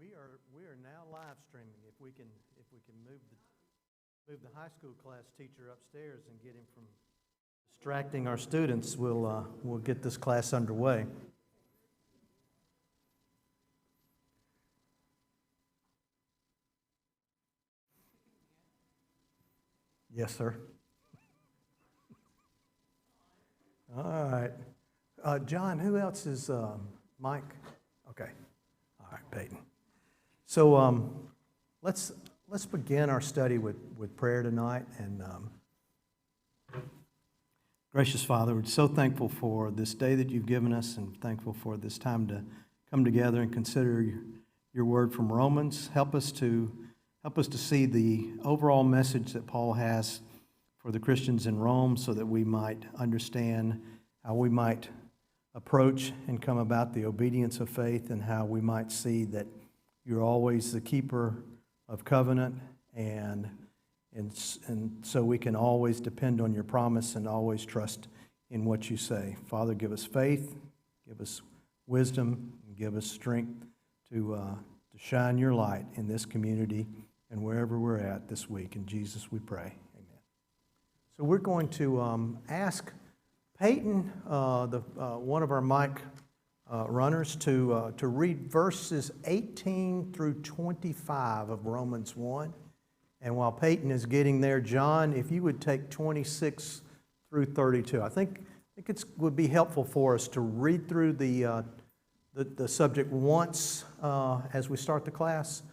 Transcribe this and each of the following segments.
We are now live streaming. If we can move the high school class teacher upstairs and get him from distracting our students, we'll get this class underway. Yes, sir. All right. John, who else is Mike? Okay. All right, Peyton. So let's begin our study with prayer tonight. And gracious Father, we're so thankful for this day that you've given us, and thankful for this time to come together and consider your word from Romans. Help us to see the overall message that Paul has for the Christians in Rome, so that we might understand how we might approach and come about the obedience of faith, and how we might see that you're always the keeper of covenant, and so we can always depend on your promise and always trust in what you say. Father, give us faith, give us wisdom, and give us strength to shine your light in this community and wherever we're at this week. In Jesus we pray. Amen. So we're going to ask Peyton, one of our mic runners, to read verses 18 through 25 of Romans 1. And while Peyton is getting there, John, if you would take 26 through 32. I think it would be helpful for us to read through the subject once as we start the class.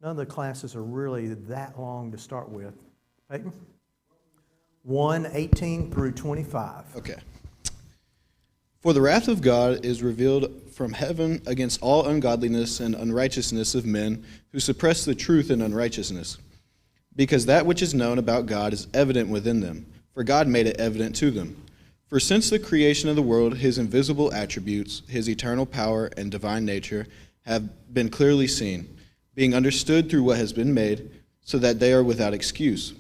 None of the classes are really that long to start with. Peyton? 1:18 through 25. Okay. For the wrath of God is revealed from heaven against all ungodliness and unrighteousness of men who suppress the truth in unrighteousness. Because that which is known about God is evident within them, for God made it evident to them. For since the creation of the world, his invisible attributes, his eternal power and divine nature, have been clearly seen, being understood through what has been made, so that they are without excuse.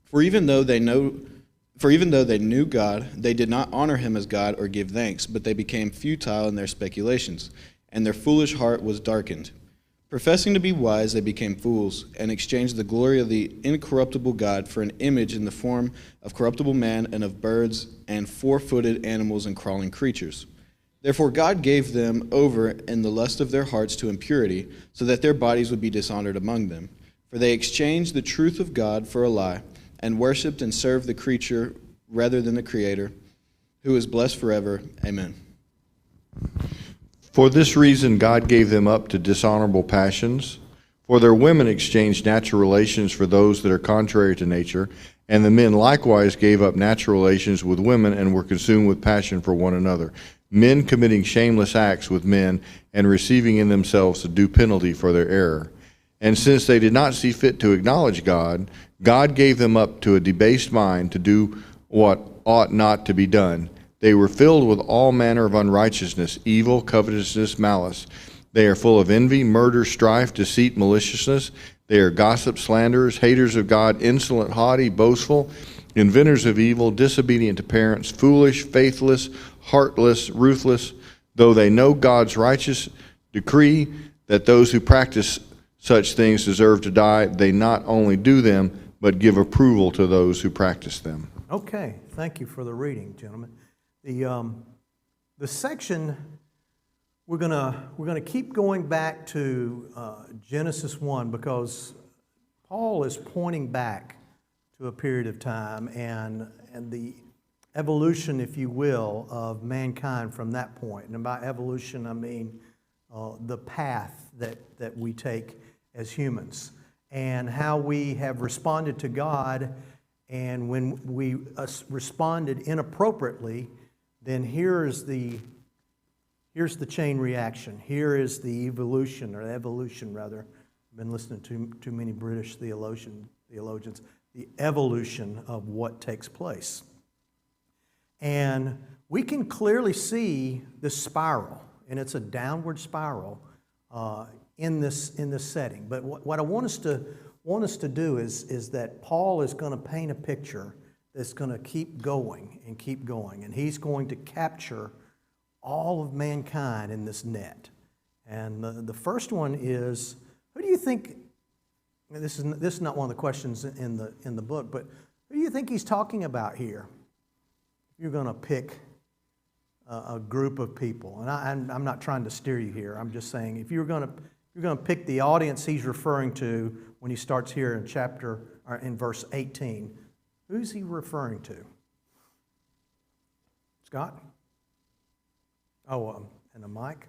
For even though they knew God, they did not honor him as God or give thanks, but they became futile in their speculations, and their foolish heart was darkened. Professing to be wise, they became fools, and exchanged the glory of the incorruptible God for an image in the form of corruptible man and of birds and four-footed animals and crawling creatures. Therefore God gave them over in the lust of their hearts to impurity, so that their bodies would be dishonored among them. For they exchanged the truth of God for a lie, and worshipped and served the creature rather than the Creator, who is blessed forever. Amen. For this reason God gave them up to dishonorable passions. For their women exchanged natural relations for those that are contrary to nature, and the men likewise gave up natural relations with women and were consumed with passion for one another, men committing shameless acts with men and receiving in themselves the due penalty for their error. And since they did not see fit to acknowledge God, God gave them up to a debased mind to do what ought not to be done. They were filled with all manner of unrighteousness, evil, covetousness, malice. They are full of envy, murder, strife, deceit, maliciousness. They are gossips, slanderers, haters of God, insolent, haughty, boastful, inventors of evil, disobedient to parents, foolish, faithless, heartless, ruthless. Though they know God's righteous decree that those who practice such things deserve to die, they not only do them, but give approval to those who practice them. Okay, thank you for the reading, gentlemen. The section we're gonna keep going back to Genesis 1, because Paul is pointing back to a period of time and the evolution, if you will, of mankind from that point. And by evolution, I mean the path that we take as humans, and how we have responded to God. And when we responded inappropriately, then here's the chain reaction. Here is the evolution, or evolution rather. I've been listening to too many British theologians. The evolution of what takes place. And we can clearly see this spiral, and it's a downward spiral in this setting. But what I want us to do is that Paul is going to paint a picture that's going to keep going and keep going, and he's going to capture all of mankind in this net. And the first one is, who do you think, this is not one of the questions in the book, but who do you think he's talking about here? You're going to pick a group of people. And I'm not trying to steer you here. I'm just saying if you're going to pick the audience he's referring to when he starts here in verse 18, who's he referring to? Scott? Oh, and a mic?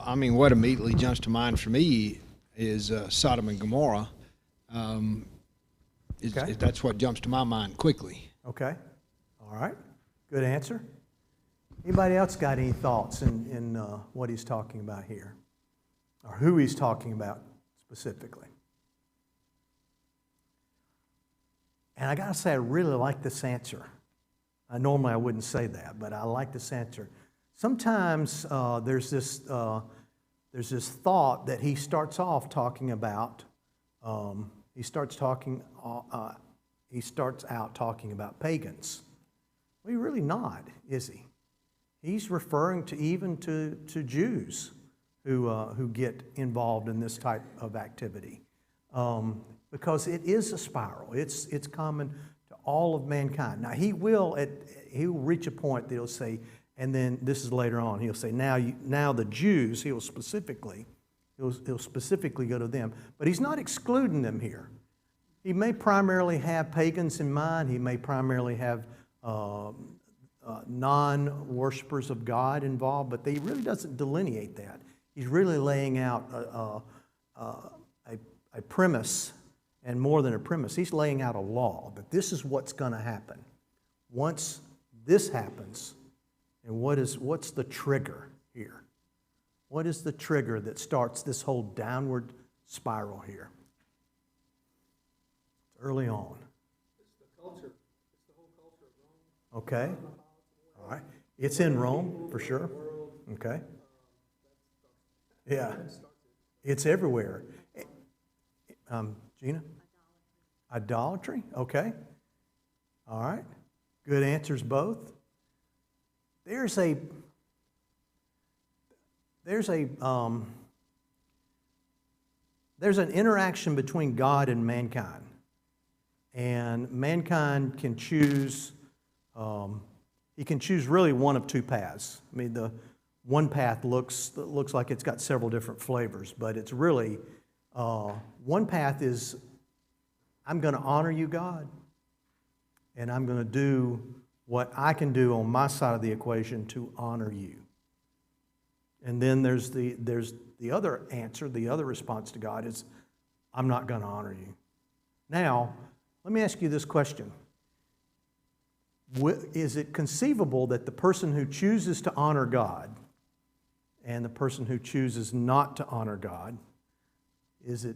I mean, what immediately jumps to mind for me is Sodom and Gomorrah. Okay. That's what jumps to my mind quickly. Okay. All right. Good answer. Anybody else got any thoughts in what he's talking about here? Or who he's talking about specifically? And I got to say, I really like this answer. Normally I wouldn't say that, but I like this answer. Sometimes there's this thought that he starts off talking about. He starts out talking about pagans. Well, he's really not, is he? He's referring to even to Jews who get involved in this type of activity, because it is a spiral. It's common to all of mankind. Now he'll reach a point that he'll say, and then this is later on. He'll say, now the Jews. He'll specifically go to them, but he's not excluding them here. He may primarily have pagans in mind. He may primarily have non-worshipers of God involved, but he really doesn't delineate that. He's really laying out a premise, and more than a premise, he's laying out a law that this is what's going to happen. Once this happens, and what's the trigger here? What is the trigger that starts this whole downward spiral here? Early on. It's the culture. It's the whole culture of Rome. Okay. All right. It's in Rome, for sure. Okay. Yeah. It's everywhere. Gina? Idolatry. Okay. All right. Good answers both. There's an interaction between God and mankind. And mankind can choose, he can choose really one of two paths. I mean, the one path looks like it's got several different flavors, but it's really, one path is, I'm going to honor you, God, and I'm going to do what I can do on my side of the equation to honor you. And then there's the other answer, the other response to God is, I'm not going to honor you. Now, let me ask you this question. Is it conceivable that the person who chooses to honor God and the person who chooses not to honor God, is it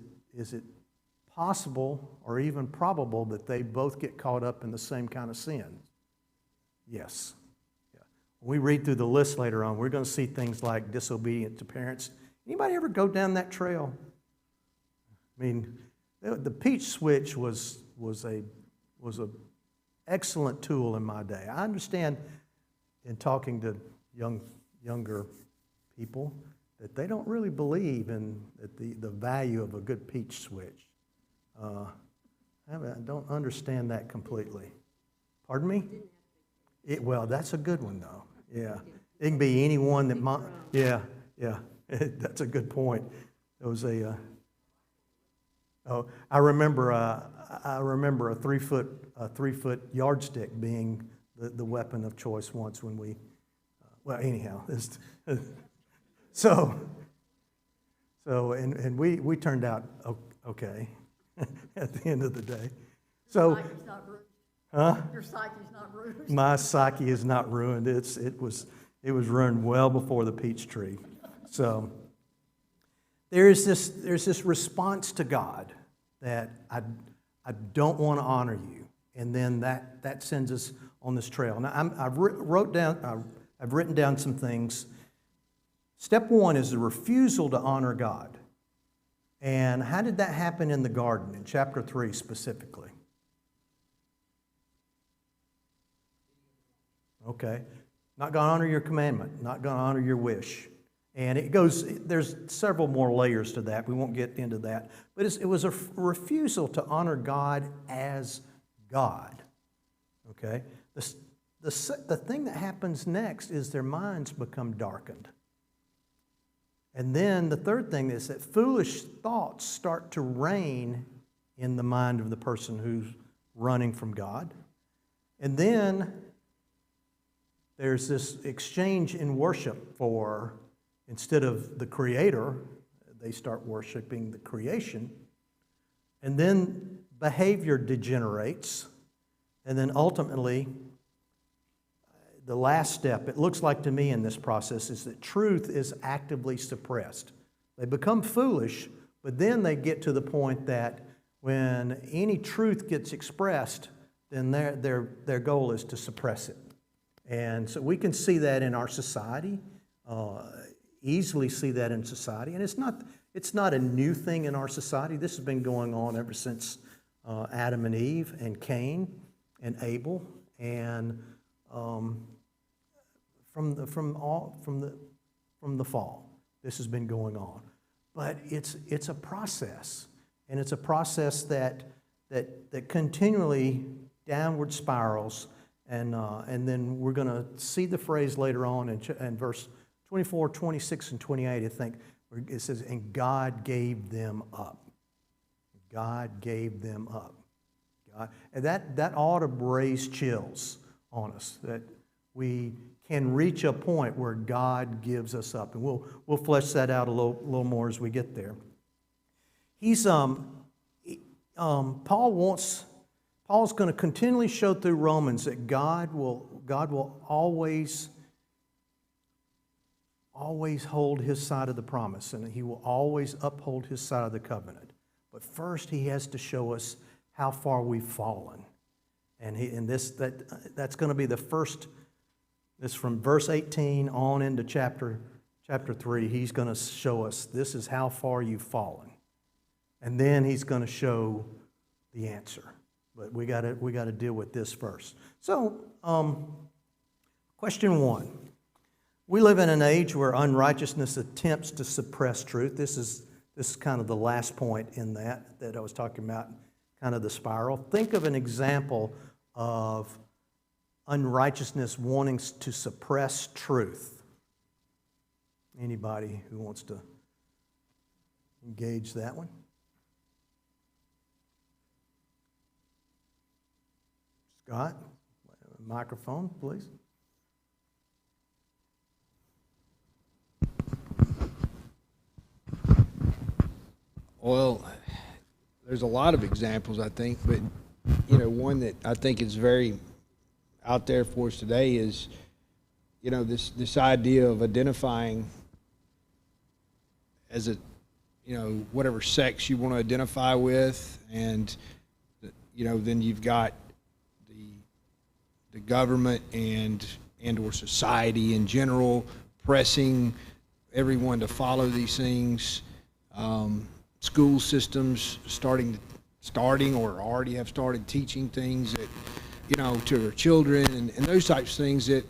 possible or even probable that they both get caught up in the same kind of sin? Yes. Yeah. When we read through the list later on, we're going to see things like disobedient to parents. Anybody ever go down that trail? I mean, the peach switch was a excellent tool in my day. I understand in talking to younger people that they don't really believe in the value of a good peach switch. I don't understand that completely. Pardon me? Well, that's a good one though. Yeah, it can be anyone that yeah. That's a good point. There was I remember a 3 foot yardstick being the weapon of choice once when we, well, anyhow, we turned out okay at the end of the day. So, Your psyche's not ruined. huh? Your psyche's not ruined. My psyche is not ruined. It was ruined well before the peach tree. So there's this response to God that I don't want to honor you, and then that sends us on this trail. Now I've written down some things. Step one is the refusal to honor God. And how did that happen in the garden in chapter 3 specifically? Okay? Not going to honor your commandment, not going to honor your wish. And it goes, there's several more layers to that. We won't get into that. But it was a refusal to honor God as God. Okay? The thing that happens next is their minds become darkened. And then the third thing is that foolish thoughts start to reign in the mind of the person who's running from God. And then there's this exchange in worship for, instead of the Creator, they start worshiping the creation. And then behavior degenerates. And then ultimately, the last step, it looks like to me in this process, is that truth is actively suppressed. They become foolish, but then they get to the point that when any truth gets expressed, then their goal is to suppress it. And so we can see that in our society, easily see that in society. And it's not a new thing in our society. This has been going on ever since Adam and Eve and Cain and Abel, and from the fall, this has been going on. But it's a process, and it's a process that continually downward spirals, and then we're going to see the phrase later on in verse 24, 26, and 28. I think it says, "And God gave them up." God gave them up. And that ought to raise chills on us, that we can reach a point where God gives us up. And we'll flesh that out a little more as we get there. Paul's going to continually show through Romans that God will always hold his side of the promise, and he will always uphold his side of the covenant. But first, he has to show us how far we've fallen. And that's going to be the first. This from verse 18 on into chapter 3. He's going to show us this is how far you've fallen, and then he's going to show the answer. But we got to deal with this first. So, question 1: we live in an age where unrighteousness attempts to suppress truth. This is kind of the last point in that I was talking about, kind of the spiral. Think of an example of unrighteousness wanting to suppress truth. Anybody who wants to engage that one? Scott, microphone, please. Well, there's a lot of examples, I think, but one that I think is very out there for us today is, this idea of identifying as a, whatever sex you want to identify with, and then you've got the government and or society in general pressing everyone to follow these things. School systems starting or already have started teaching things that, to their children and those types of things that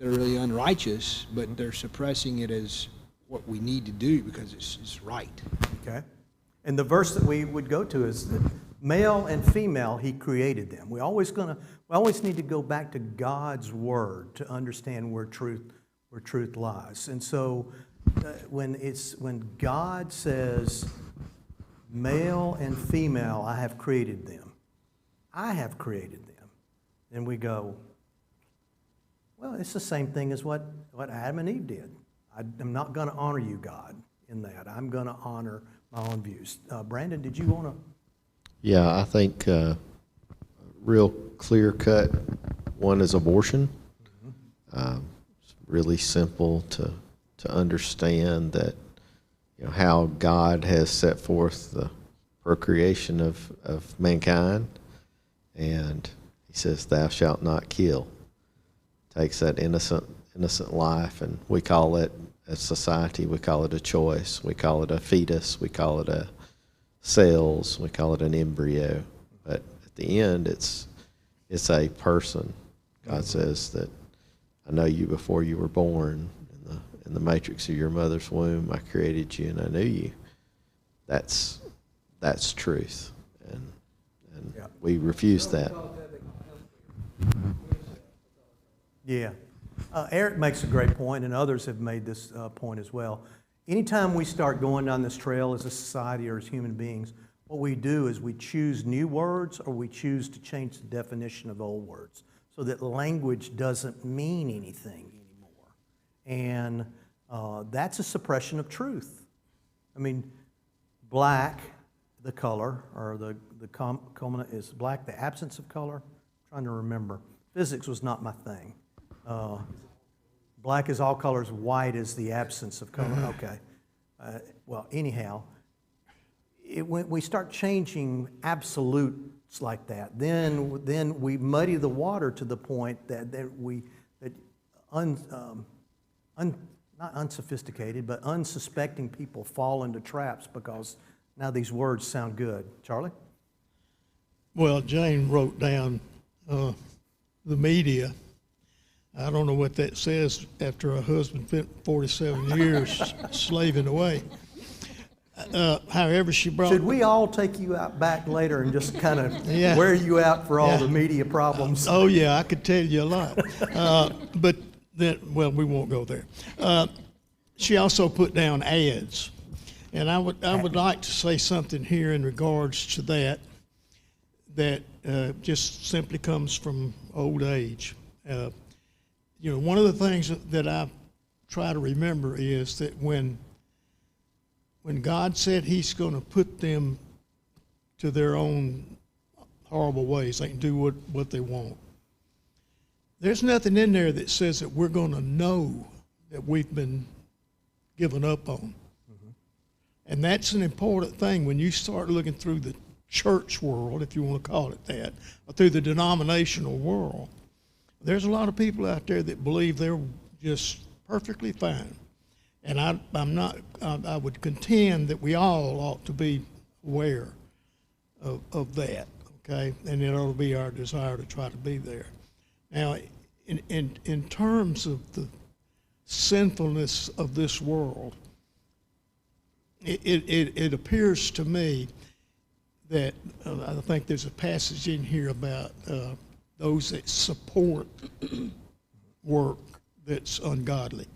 are really unrighteous, but they're suppressing it as what we need to do because it's right. Okay. And the verse that we would go to is that male and female, he created them. We always need to go back to God's word to understand where truth lies. And so when God says, male and female, I have created them. I have created them. And we go, well, it's the same thing as what Adam and Eve did. I'm not going to honor you, God, in that. I'm going to honor my own views. Brandon, did you want to? Yeah, I think real clear-cut one is abortion. It's really simple to understand that, how God has set forth the procreation of mankind, and he says, "Thou shalt not kill." Takes that innocent life, and we call it, as society, we call it a choice. We call it a fetus. We call it a cells. We call it an embryo. But at the end, it's a person. God says that I know you before you were born. In the matrix of your mother's womb, I created you and I knew you. That's truth, and Yeah. we refuse that. Yeah. Eric makes a great point, and others have made this point as well. Anytime we start going down this trail as a society or as human beings, what we do is we choose new words or we choose to change the definition of old words so that language doesn't mean anything anymore. And that's a suppression of truth. I mean, black, the color, or the culminant is black, the absence of color. I'm trying to remember. Physics was not my thing. Black is all colors, white is the absence of color. Okay. Well, anyhow, when we start changing absolutes like that, then we muddy the water to the point that not unsophisticated, but unsuspecting people fall into traps because now these words sound good. Charlie? Well, Jane wrote down the media. I don't know what that says after her husband spent 47 years slaving away. However, she brought... Should we all take you out back later and just kind of Yeah. wear you out for all Yeah. the media problems? Oh, yeah, I could tell you a lot. But then, well, we won't go there. She also put down ads. And I would like to say something here in regards to that just simply comes from old age. You know, one of the things that I try to remember is that when God said He's going to put them to their own horrible ways, they can do what they want. There's nothing in there that says that we're going to know that we've been given up on. And that's an important thing when you start looking through the church world, if you want to call it that, or through the denominational world. There's a lot of people out there that believe they're just perfectly fine. And I would contend that we all ought to be aware of that, okay? And it ought to be our desire to try to be there. Now, in terms of the sinfulness of this world, it appears to me that I think there's a passage in here about those that support work that's ungodly.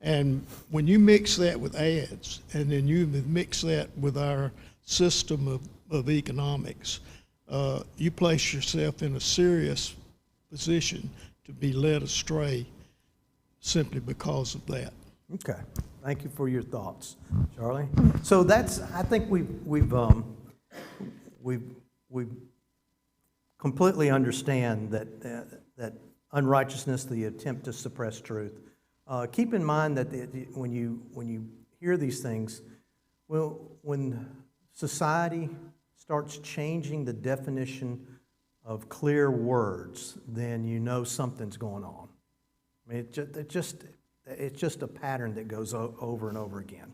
And when you mix that with ads, and then you mix that with our system of economics, you place yourself in a serious position to be led astray simply because of that. Okay, thank you for your thoughts, Charlie. So I think we've completely understand that unrighteousness, the attempt to suppress truth. Keep in mind that when you hear these things, well, when society starts changing the definition of clear words, then you know something's going on. I mean, it's just a pattern that goes over and over again.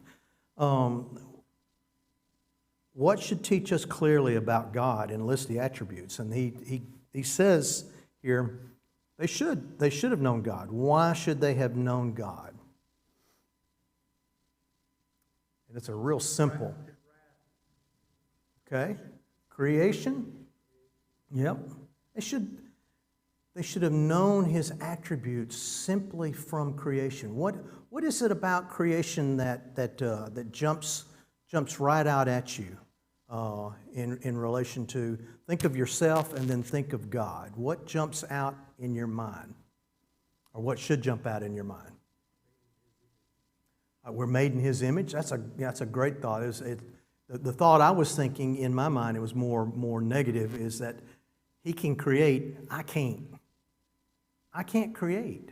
What should teach us clearly about God and list the attributes? And he says here, they should have known God. Why should they have known God? And it's a real simple. Okay? Creation? Yep. They should have known His attributes simply from creation. What is it about creation that jumps right out at you in relation to think of yourself and then think of God? What jumps out in your mind, or what should jump out in your mind? We're made in His image. That's a great thought. The thought I was thinking in my mind, it was more negative, is that He can create. I can't. I can't create.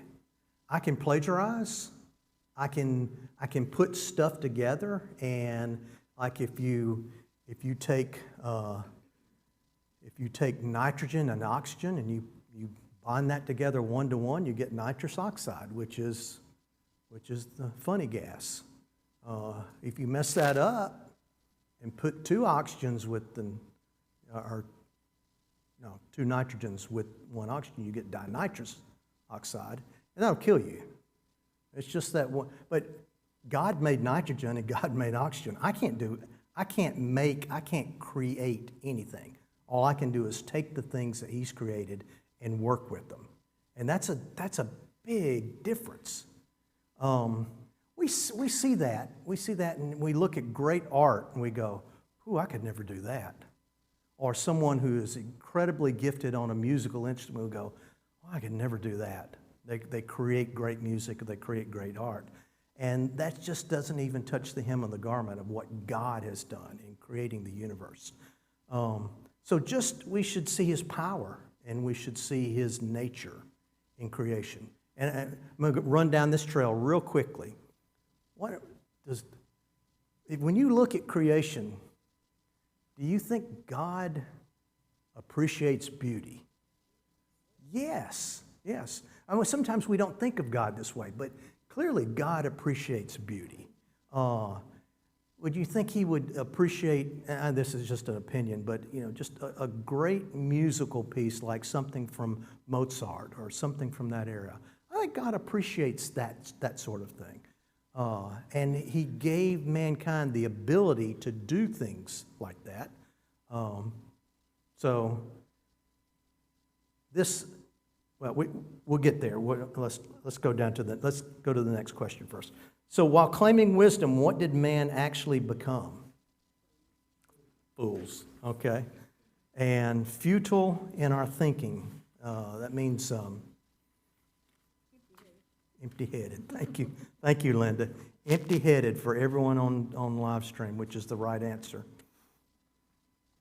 I can plagiarize. I can put stuff together, and like if you take nitrogen and oxygen and you bond that together 1 to 1, you get nitrous oxide, which is the funny gas. If you mess that up and put 2 oxygens with two nitrogens with 1 oxygen, you get dinitrous oxide. and that'll kill you. It's just that one. But God made nitrogen and God made oxygen. I can't create anything. All I can do is take the things that He's created and work with them. And that's a big difference. We see that. We see that, and we look at great art and we go, "Ooh, I could never do that." Or someone who is incredibly gifted on a musical instrument will go, "Oh, I could never do that." They create great music, they create great art. And that just doesn't even touch the hem of the garment of what God has done in creating the universe. We should see His power, and we should see His nature in creation. And I'm going to run down this trail real quickly. When you look at creation, do you think God appreciates beauty? Yes. I mean, sometimes we don't think of God this way, but clearly God appreciates beauty. Would you think He would appreciate, this is just an opinion, but just a great musical piece like something from Mozart or something from that era? I think God appreciates that sort of thing. And He gave mankind the ability to do things like that. We'll get there. Let's go to the next question first. So while claiming wisdom, what did man actually become? Fools. Okay. And futile in our thinking. That means empty-headed. Thank you, Linda. Empty-headed for everyone on live stream, which is the right answer.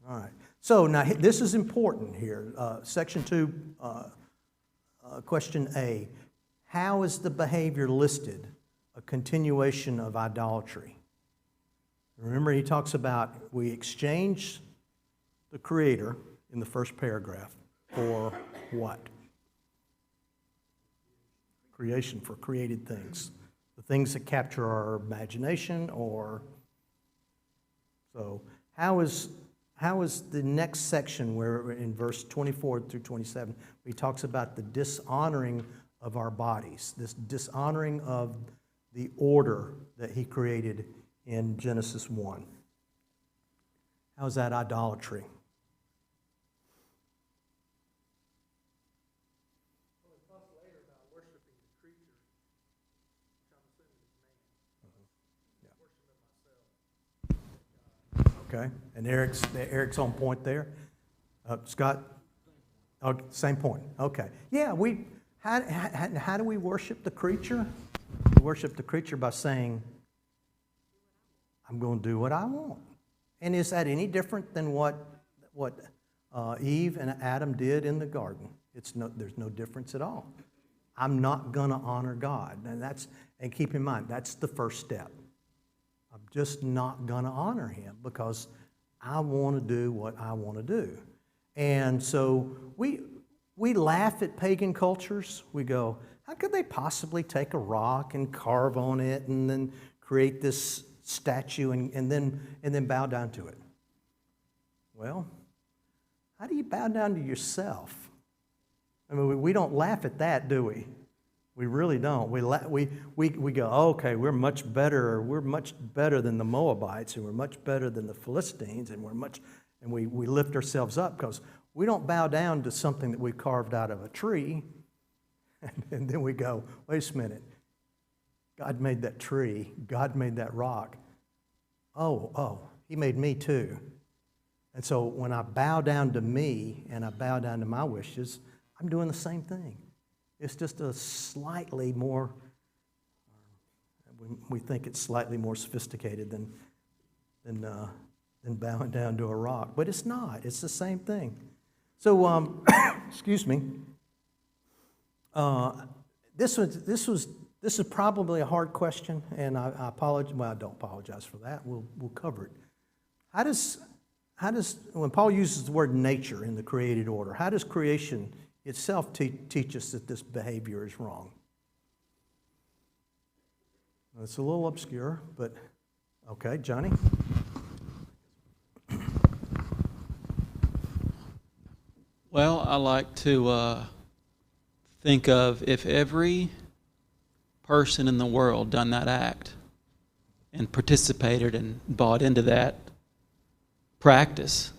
All right. So now this is important here. Section 2, question A. How is the behavior listed a continuation of idolatry? Remember, he talks about we exchange the Creator in the first paragraph for what? Creation, for created things. The things that capture our imagination or... So how is the next section where in verse 24 through 27, he talks about the dishonoring of our bodies, this dishonoring of the order that He created in Genesis 1. How is that idolatry? Okay, and Eric's on point there. Scott? Oh, same point. Okay. Yeah, how do we worship the creature? We worship the creature by saying, I'm going to do what I want. And is that any different than what Eve and Adam did in the garden? There's no difference at all. I'm not going to honor God. And keep in mind, that's the first step. I'm just not going to honor Him because I want to do what I want to do. And so we laugh at pagan cultures. We go, how could they possibly take a rock and carve on it and then create this statue and then bow down to it? Well, how do you bow down to yourself? I mean, we don't laugh at that, do we? We really don't. We go, okay, we're much better than the Moabites, and we're much better than the Philistines, and we lift ourselves up because we don't bow down to something that we carved out of a tree, and then we go, wait a minute, God made that tree, God made that rock. Oh, He made me too. And so when I bow down to me and I bow down to my wishes, I'm doing the same thing. It's just a slightly more, we think it's slightly more sophisticated than bowing down to a rock. But it's not. It's the same thing. So, excuse me. This is probably a hard question, and I apologize. Well, I don't apologize for that. We'll cover it. How does when Paul uses the word nature in the created order, how does creation itself teach us that this behavior is wrong? It's a little obscure, but okay, Johnny? Well, I like to think of if every person in the world done that act and participated and bought into that practice,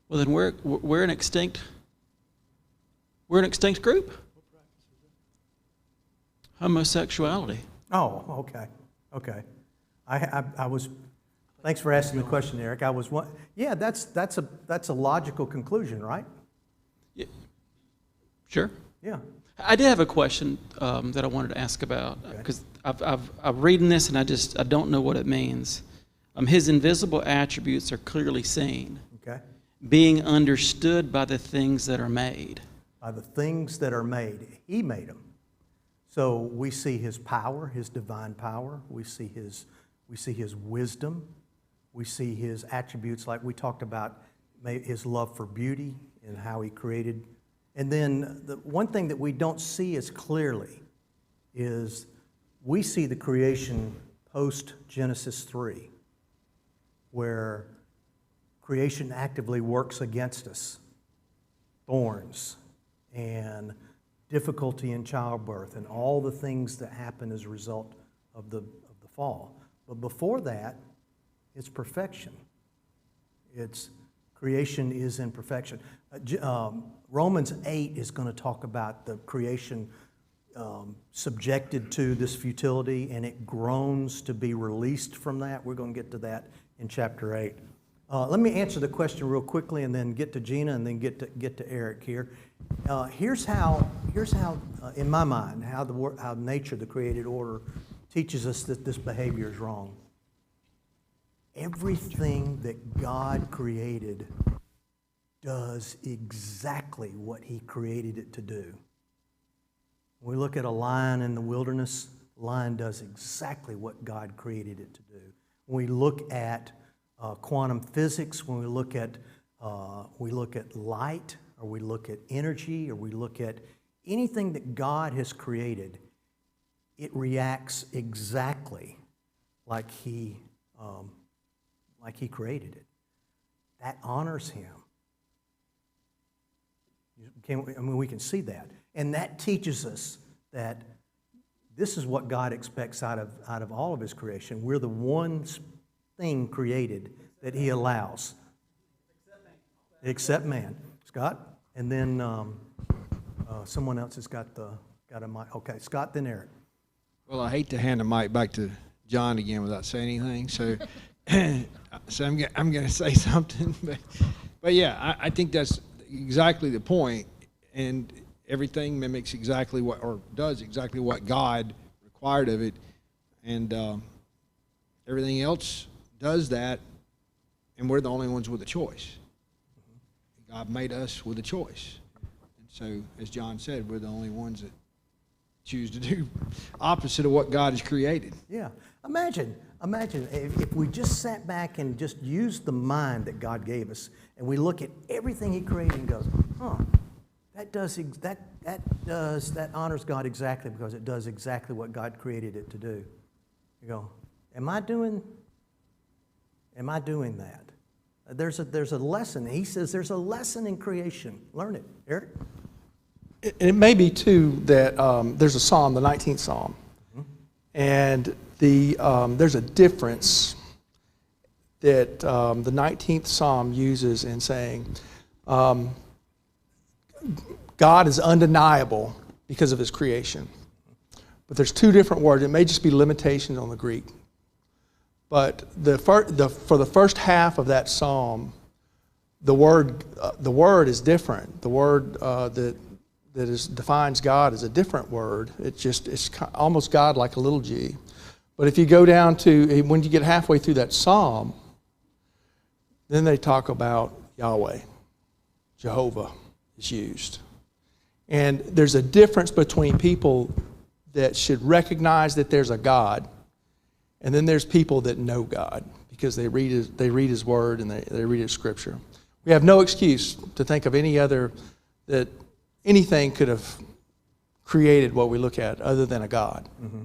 well then we're an extinct group. Homosexuality. Oh, okay, okay. I was, thanks for asking the question, Eric. Yeah, that's a logical conclusion, right? Yeah. Sure. Yeah. I did have a question that I wanted to ask about because I've reading this and I don't know what it means. His invisible attributes are clearly seen, Okay. being understood by the things that are made. By the things that are made, He made them. So we see His power, His divine power. We see His wisdom. We see His attributes, like we talked about, His love for beauty and how He created. And then the one thing that we don't see as clearly is we see the creation post Genesis 3, where creation actively works against us. Thorns and difficulty in childbirth and all the things that happen as a result of the fall. But before that, it's perfection. It's creation is in perfection. Romans 8 is going to talk about the creation subjected to this futility, and it groans to be released from that. We're going to get to that in chapter 8. Let me answer the question real quickly, and then get to Gina, and then get to Eric here. Here's how in my mind, how nature, the created order, teaches us that this behavior is wrong. Everything that God created does exactly what He created it to do. When we look at a lion in the wilderness, the lion does exactly what God created it to do. When we look at quantum physics, when we look at light, or we look at energy, or we look at anything that God has created, it reacts exactly like He created it. That honors Him. We can see that. And that teaches us that this is what God expects out of all of His creation. We're the one thing created that He allows. Except man. Scott? And then someone else has got a mic. Okay, Scott, then Eric. Well, I hate to hand the mic back to John again without saying anything, so so I'm going to say something. But yeah, I think that's exactly the point, and everything mimics exactly or does exactly what God required of it, and everything else does that, and we're the only ones with a choice. God made us with a choice. And so, as John said, we're the only ones that choose to do opposite of what God has created. Yeah. Imagine if we just sat back and just used the mind that God gave us, and we look at everything He created and goes, that honors God exactly because it does exactly what God created it to do. You go, am I doing that? There's a lesson. He says there's a lesson in creation. Learn it. Eric? And it may be, too, that there's a psalm, the 19th Psalm, and there's a difference that the 19th Psalm uses in saying God is undeniable because of His creation. But there's two different words. It may just be limitations on the Greek. But for the first half of that psalm, the word is different. The word that defines God is a different word. It's almost God like a little g. But if you go down to when you get halfway through that psalm, then they talk about Yahweh, Jehovah is used, and there's a difference between people that should recognize that there's a God. And then there's people that know God because they read His Word and they read His Scripture. We have no excuse to think of that anything could have created what we look at other than a God. Mm-hmm.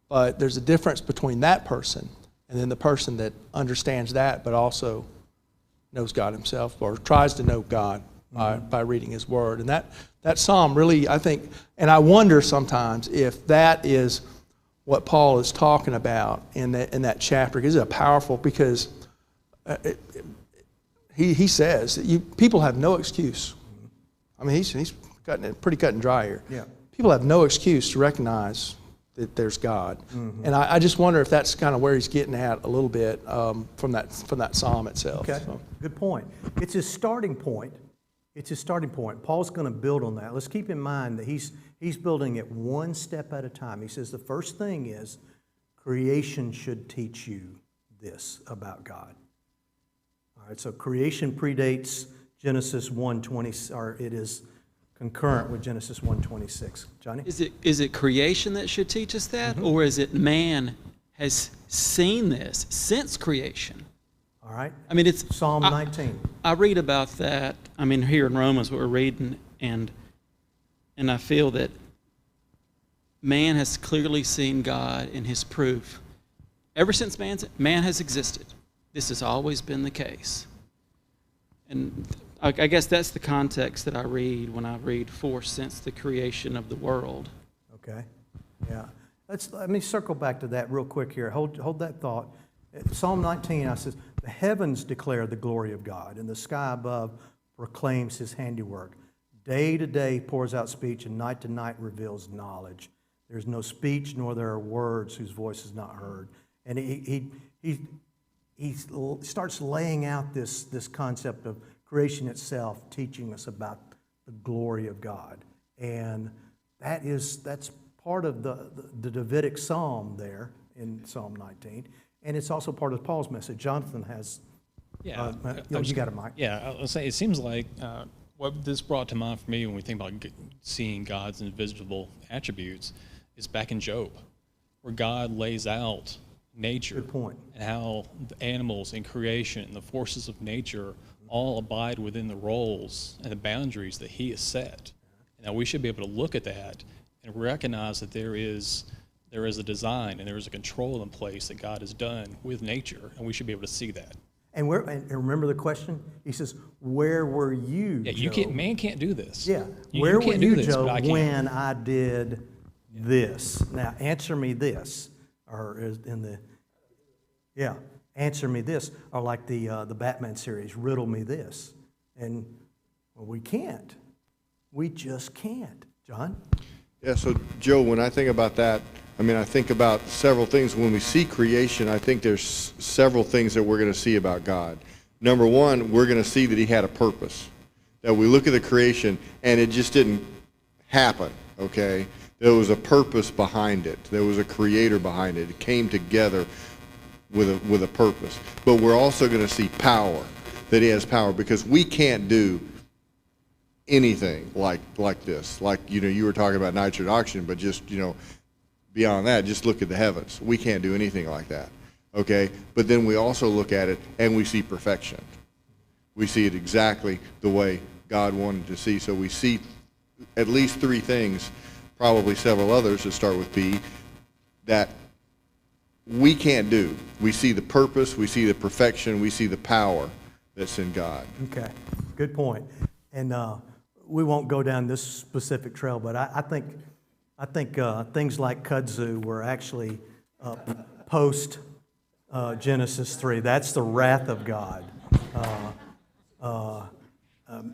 But there's a difference between that person and then the person that understands that but also knows God himself or tries to know God by reading His Word. And that psalm really, I think, and I wonder sometimes if that is what Paul is talking about in that chapter. Because it's powerful, because he says that people have no excuse. I mean, he's cutting it pretty cut and dry here. Yeah. People have no excuse to recognize that there's God. Mm-hmm. And I just wonder if that's kind of where he's getting at a little bit from that psalm itself. Okay, So. good point. It's his starting point. Paul's going to build on that. Let's keep in mind that he's building it one step at a time. He says the first thing is creation should teach you this about God. All right, so creation predates Genesis 1:20, or it is concurrent with Genesis 1:26. Johnny? Is it creation that should teach us that, or is it man has seen this since creation? All right. I mean, it's Psalm 19. I read about that. I mean, here in Romans, what we're reading, and I feel that man has clearly seen God in His proof. Ever since man has existed, this has always been the case. And I guess that's the context that I read when I read "for since the creation of the world." Okay. Yeah. Let me circle back to that real quick here. Hold that thought. Psalm 19, I says, "The heavens declare the glory of God, and the sky above proclaims His handiwork. Day to day pours out speech, and night to night reveals knowledge. There's no speech, nor there are words whose voice is not heard." And he starts laying out this concept of creation itself, teaching us about the glory of God. And that's part of the Davidic psalm there in Psalm 19. And it's also part of Paul's message. Jonathan has, you got a mic. Yeah, I'll say it seems like what this brought to mind for me when we think about seeing God's invisible attributes is back in Job, where God lays out nature. Good point. And how the animals and creation and the forces of nature all abide within the roles and the boundaries that He has set. And now we should be able to look at that and recognize that there is a design and there is a control in place that God has done with nature, and we should be able to see that. And remember the question? He says, "Where were you, Yeah, Job?" man can't do this. Yeah. You Where were can't do you, this, but I Job, can. when I did this? Now, answer me this. Answer me this. Or like the Batman series, riddle me this. And we can't. We just can't. John? Yeah, so Joe, when I think about that, I think about several things. When we see creation, I think there's several things that we're going to see about God. Number one, we're going to see that He had a purpose. That we look at the creation and it just didn't happen, okay? There was a purpose behind it. There was a creator behind it. It came together with a purpose. But we're also going to see power, that He has power, because we can't do anything like this. Like, you were talking about nitrogen and oxygen, but just, beyond that, just look at the heavens. We can't do anything like that, okay? But then we also look at it and we see perfection. We see it exactly the way God wanted to see. So we see at least three things, probably several others that start with P, that we can't do. We see the purpose, we see the perfection, we see the power that's in God. Okay, good point. And we won't go down this specific trail, but I think things like kudzu were actually post Genesis 3. That's the wrath of God.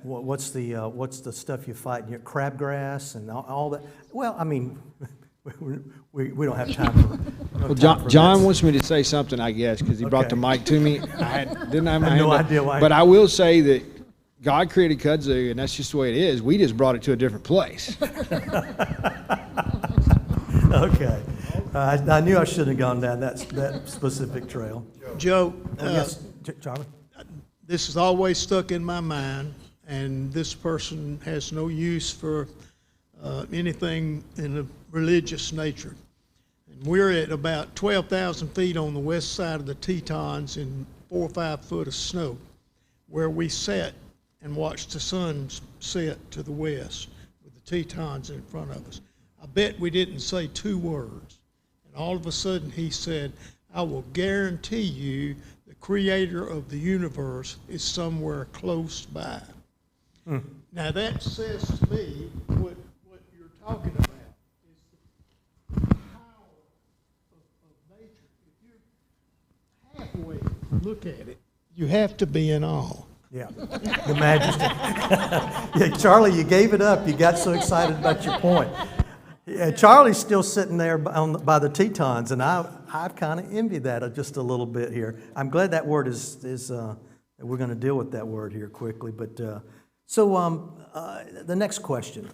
What's the stuff you fight? Crabgrass and all that. Well, we don't have time for. Well, John wants me to say something, I guess, because he brought the mic to me. I didn't have my hand no up. idea why. But I will say that God created kudzu, and that's just the way it is. We just brought it to a different place. Okay. I knew I shouldn't have gone down that specific trail. Joe, Yes, Charlie? this has always stuck in my mind, and this person has no use for anything in a religious nature. And we're at about 12,000 feet on the west side of the Tetons in 4 or 5 foot of snow, where we sat and watched the sun set to the west with the Tetons in front of us. I bet we didn't say 2 words. And all of a sudden he said, "I will guarantee you the creator of the universe is somewhere close by." Now that says to me what you're talking about is the power of nature. If you're halfway look at it, you have to be in awe. Yeah, the majesty. Yeah, Charlie, you gave it up. You got so excited about your point. Yeah, Charlie's still sitting there by the Tetons, and I kind of envy that just a little bit here. I'm glad that word is we're going to deal with that word here quickly. But the next question,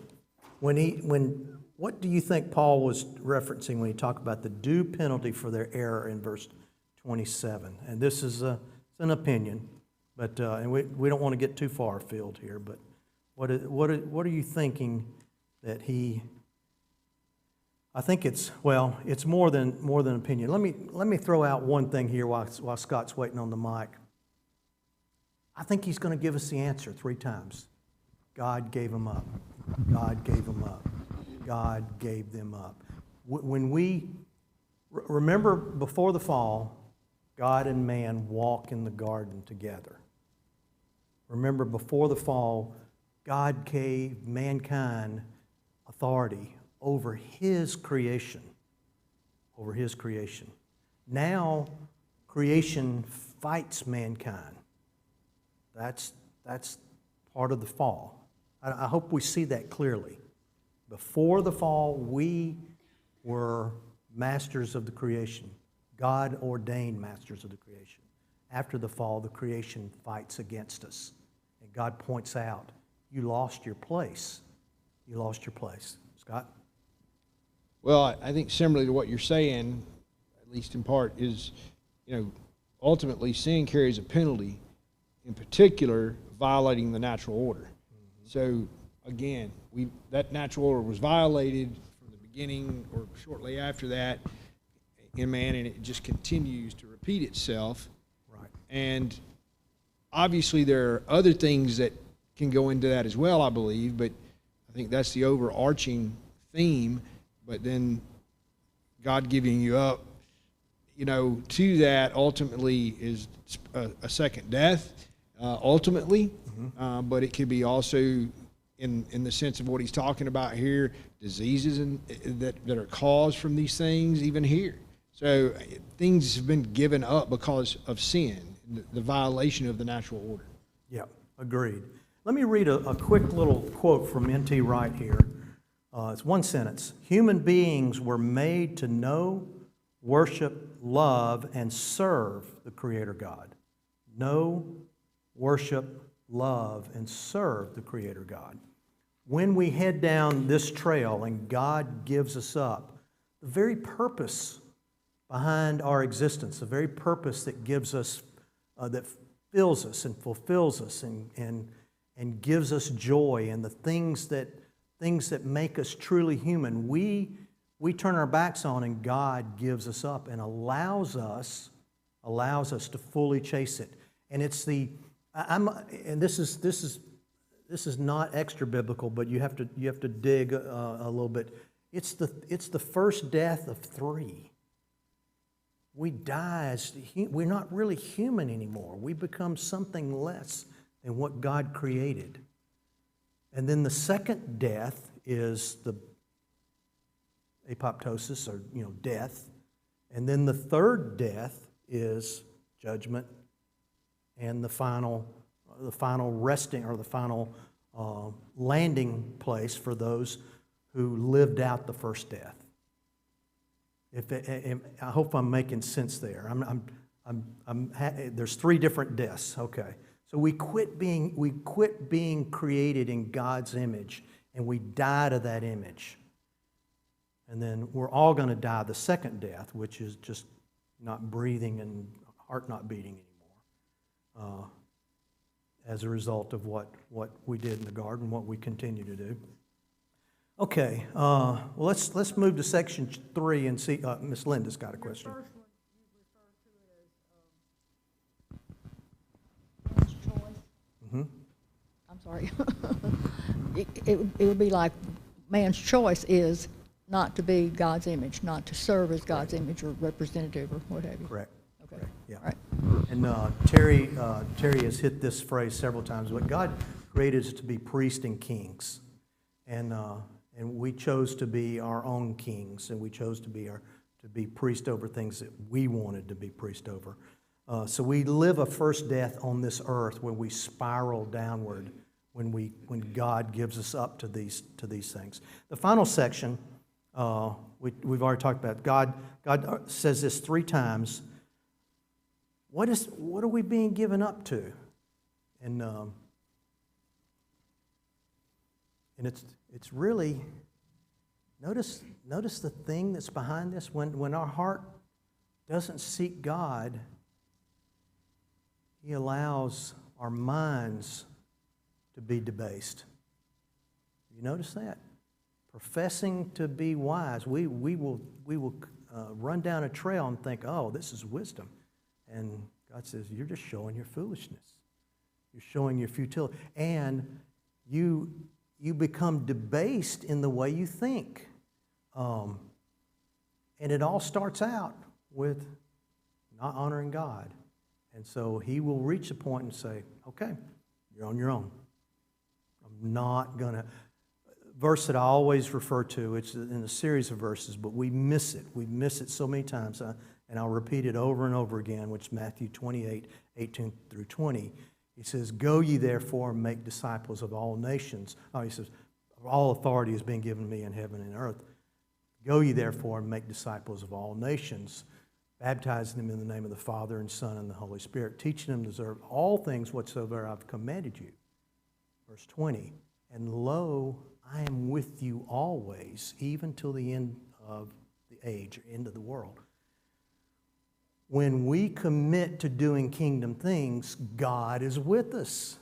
what do you think Paul was referencing when he talked about the due penalty for their error in verse 27? And this is an opinion. But and we don't want to get too far afield here. But what are you thinking that he? I think it's more than opinion. Let me throw out one thing here while Scott's waiting on the mic. I think he's going to give us the answer 3 times. God gave them up. God gave them up. God gave them up. When we remember before the fall, God and man walk in the garden together. Remember, before the fall, God gave mankind authority over His creation. Over His creation. Now, creation fights mankind. That's part of the fall. I hope we see that clearly. Before the fall, we were masters of the creation. God ordained masters of the creation. After the fall, the creation fights against us. And God points out, you lost your place. You lost your place. Scott? Well, I think similarly to what you're saying, at least in part, is, ultimately sin carries a penalty, in particular, violating the natural order. Mm-hmm. So, again, that natural order was violated from the beginning or shortly after that in man, and it just continues to repeat itself. Right. And obviously there are other things that can go into that as well, I believe, but I think that's the overarching theme. But then God giving you up, to that ultimately is a second death, ultimately. Mm-hmm. But it could be also, in the sense of what he's talking about here, diseases that are caused from these things, even here. So things have been given up because of sin, the violation of the natural order. Yeah, agreed. Let me read a quick little quote from N.T. Wright here. It's one sentence. Human beings were made to know, worship, love, and serve the Creator God. Know, worship, love, and serve the Creator God. When we head down this trail and God gives us up, the very purpose behind our existence, the very purpose that gives us, that fills us and fulfills us and gives us joy, and the things that make us truly human, we turn our backs on, and God gives us up and allows us to fully chase it. And it's this is not extra biblical, but you have to dig a little bit. It's the first death of 3. We die we're not really human anymore. We become something less than what God created. And then the second death is the apoptosis, or death. And then the third death is judgment, and the final resting, or the final landing place for those who lived out the first death. I hope I'm making sense there. There's 3 different deaths. Okay, so we quit being created in God's image, and we die to that image. And then we're all going to die the second death, which is just not breathing and heart not beating anymore, as a result of what we did in the garden, what we continue to do. Okay, well, let's move to section 3 and see. Miss Linda's got a question. The first one you referred to as man's choice. Mm-hmm. I'm sorry. it would be like man's choice is not to be God's image, not to serve as God's image or representative or what have you. Correct. Okay. Yeah. All right. And Terry has hit this phrase several times, but God created us to be priests and kings. And we chose to be our own kings, and we chose to be priest over things that we wanted to be priest over. So we live a first death on this earth where we spiral downward when God gives us up to these things. The final section, we've already talked about. God says this 3 times. What are we being given up to? And it's really, notice the thing that's behind this. When our heart doesn't seek God, He allows our minds to be debased. You notice that? Professing to be wise, we will run down a trail and think, oh, this is wisdom. And God says, you're just showing your foolishness. You're showing your futility. And you become debased in the way you think. And it all starts out with not honoring God. And so He will reach a point and say, okay, you're on your own. I'm not going to. Verse that I always refer to, it's in a series of verses, but we miss it. We miss it so many times. And I'll repeat it over and over again, which is Matthew 28, 18 through 20. He says, go ye therefore and make disciples of all nations. Oh, he says, all authority has been given me in heaven and earth. Go ye therefore and make disciples of all nations, baptizing them in the name of the Father and Son and the Holy Spirit, teaching them to observe all things whatsoever I've commanded you. Verse 20, and lo, I am with you always, even till the end of the age, or end of the world. When we commit to doing kingdom things, God is with us.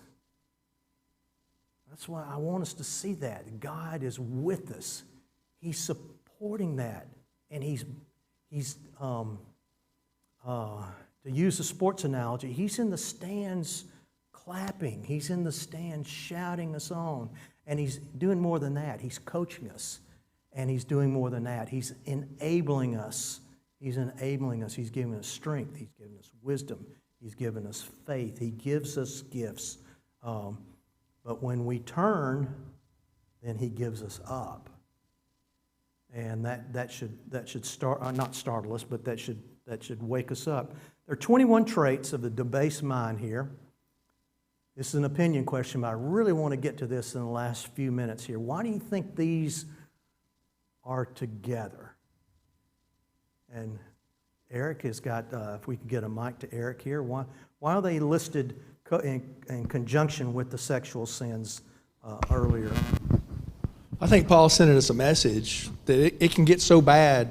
That's why I want us to see that. God is with us. He's supporting that. And he's to use a sports analogy, He's in the stands clapping. He's in the stands shouting us on. And He's doing more than that. He's coaching us. And He's doing more than that. He's enabling us. He's enabling us. He's giving us strength. He's giving us wisdom. He's given us faith. He gives us gifts. But when we turn, then He gives us up. And that should start, not startle us, but that should wake us up. There are 21 traits of the debased mind here. This is an opinion question, but I really want to get to this in the last few minutes here. Why do you think these are together? And Eric has got, if we could get a mic to Eric here, why are they listed in conjunction with the sexual sins earlier? I think Paul's sending us a message that it can get so bad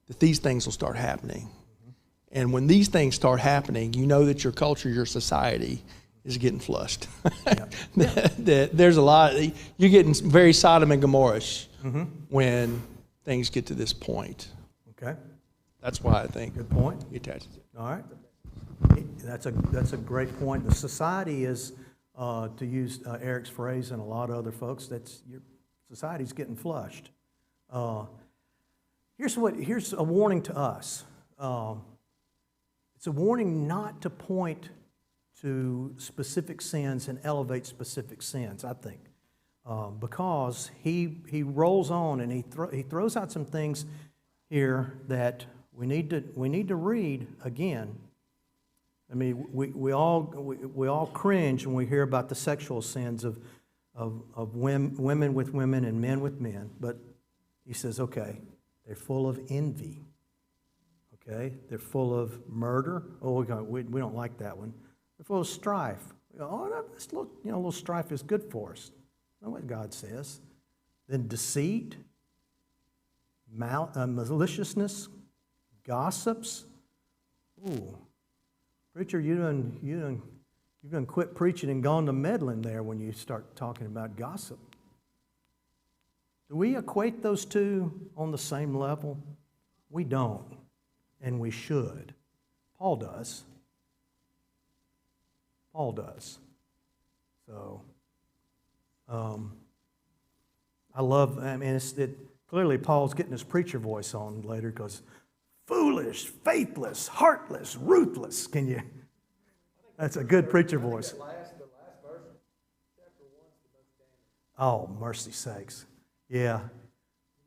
that these things will start happening. And when these things start happening, you know that your culture, your society is getting flushed. There's a lot. You're getting very Sodom and Gomorrah-ish when things get to this point. Okay. That's why I think. Good point. He attaches it. All right. That's a great point. The society is, to use Eric's phrase and a lot of other folks, your society's getting flushed. Here's a warning to us. It's a warning not to point to specific sins and elevate specific sins, I think, because he rolls on and he throws out some things here that we need to read again. I mean, we all cringe when we hear about the sexual sins of women with women and men with men. But he says, okay, they're full of envy. Okay, they're full of murder. Oh, we don't like that one. They're full of strife. Oh, this little strife is good for us. That's what God says. Then deceit, maliciousness, gossips. Ooh, preacher, you've done quit preaching and gone to meddling there when you start talking about gossip. Do we equate those two on the same level? We don't, and we should. Paul does. So, clearly Paul's getting his preacher voice on later because foolish, faithless, heartless, ruthless. That's a good preacher voice. Oh, mercy sakes. Yeah.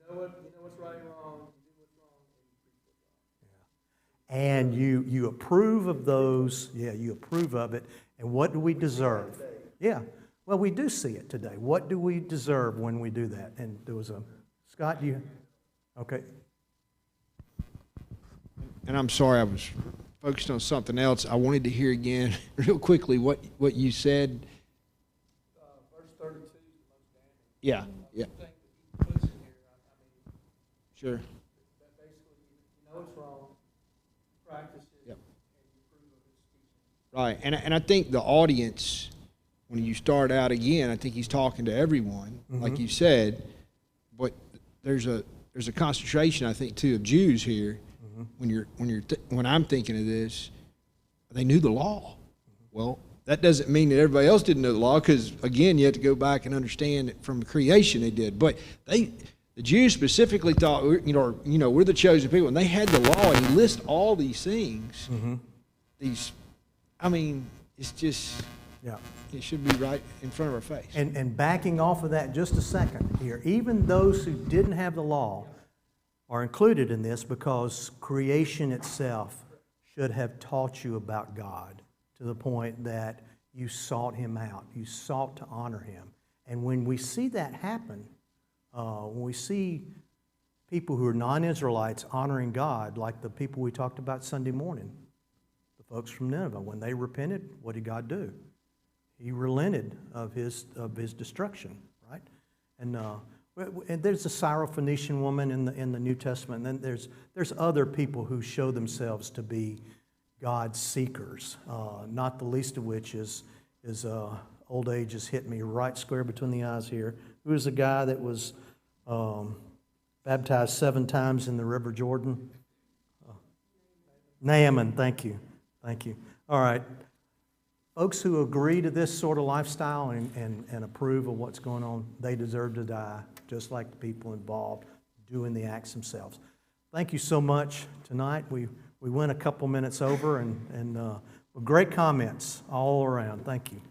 You know what's right and wrong. You do what's wrong, And you approve of those, yeah, you approve of it. And what do we deserve? Yeah. Well, we do see it today. What do we deserve when we do that? And there was a, Scott, okay. And I'm sorry, I was focused on something else. I wanted to hear again, real quickly, what you said. verse 32 is the most damning. Yeah, yeah, Thing that he puts in here, sure. that basically, you know it's wrong, practice it, Yep. and you approve of his teaching. Right, and I think the audience, when you start out again, I think he's talking to everyone, like you said, but there's a concentration, I think, too, of Jews here. When I'm thinking of this, they knew the law. Well, that doesn't mean that everybody else didn't know the law, because again, you have to go back and understand it from creation they did. But the Jews specifically thought, we're the chosen people, and they had the law, and he lists all these things. These, I mean, it's just, Yeah. it should be right in front of our face. And backing off of that just a second here, even those who didn't have the law are included in this because creation itself should have taught you about God to the point that you sought Him out. You sought to honor Him. And when we see that happen, when we see people who are non-Israelites honoring God, like the people we talked about Sunday morning, the folks from Nineveh, when they repented, what did God do? He relented of his destruction, right? And there's a Syrophoenician woman in the New Testament, and then there's other people who show themselves to be God's seekers. Not the least of which is old age has hit me right square between the eyes here. Who is a guy that was baptized 7 times in the River Jordan? Naaman. Thank you. All right. Folks who agree to this sort of lifestyle and approve of what's going on, they deserve to die, just like the people involved doing the acts themselves. Thank you so much tonight. We went a couple minutes over and great comments all around. Thank you.